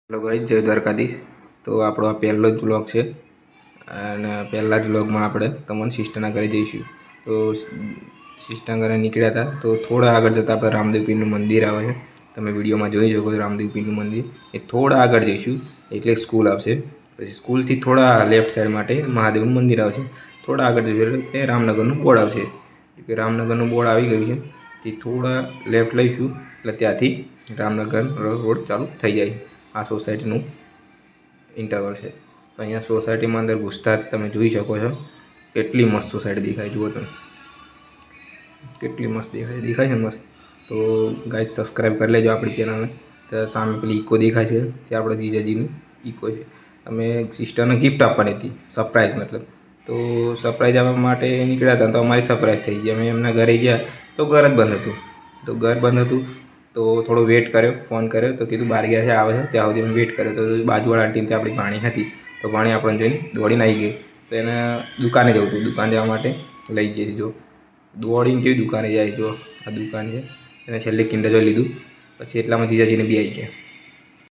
Hello guys, જય દ્વારકાધીશ। તો આપણો આ પહેલો જ વ્લોગ છે અને પહેલા જ વ્લોગમાં આપણે તમને સિસ્ટરના ઘરે જઈશું। તો સિસ્ટરના ઘરે નીકળ્યા હતા તો થોડા આગળ જતાં આપણે રામદેવ પીરનું મંદિર આવે છે। તમે વિડીયોમાં જોઈ શકો છો રામદેવ પીરનું મંદિર। એ થોડા આગળ જઈશું એટલે સ્કૂલ આવશે। પછી સ્કૂલથી થોડા લેફ્ટ સાઈડ માટે મહાદેવનું મંદિર આવશે। થોડા આગળ જઈશું એટલે રામનગરનું બોર્ડ આવશે। કે રામનગરનું બોર્ડ આવી ગયું છે તે થોડા લેફ્ટ લઈશું એટલે ત્યાંથી રામનગર રોડ ચાલુ થઈ જાય। આ સોસાયટીનું ઇન્ટરવલ છે। તો અહીંયા સોસાયટીમાં અંદર ઘૂસતા તમે જોઈ શકો છો કેટલી મસ્ત સોસાયટી દેખાય। જુઓ તમે કેટલી મસ્ત દેખાય છે મસ્ત। તો ગાઈસ સબસ્ક્રાઈબ કરી લેજો આપણી ચેનલને। તો સામે પેલી ઇકો દેખાય છે તે આપણે જીજાજીની ઇકો છે। અમે સિસ્ટરને ગિફ્ટ આપવાની હતી, સરપ્રાઈઝ મતલબ। તો સરપ્રાઈઝ આપવા માટે નીકળ્યા હતા તો અમારી સરપ્રાઈઝ થઈ ગઈ। અમે એમના ઘરે ગયા તો ઘર જ બંધ હતું। તો ઘર બંધ હતું તો થોડો વેટ કર્યો, ફોન કર્યો તો કીધું બહાર ગયા છે, આવે છે। ત્યાં સુધી અમે વેટ કર્યો તો બાજુવાળા આંટીને ત્યાં આપણી ભાણી હતી તો ભાણી આપણને જોઈને દોડીને આવી ગઈ। તો એને દુકાને જવું હતું, દુકાન જવા માટે લઈ ગઈ। જો દોડીને કેવી દુકાને જાય, જો આ દુકાન છે। એને છેલ્લે કિન્ડર જોઈ લીધું, પછી એટલામાં જીજાજીને બી આવી ગયા।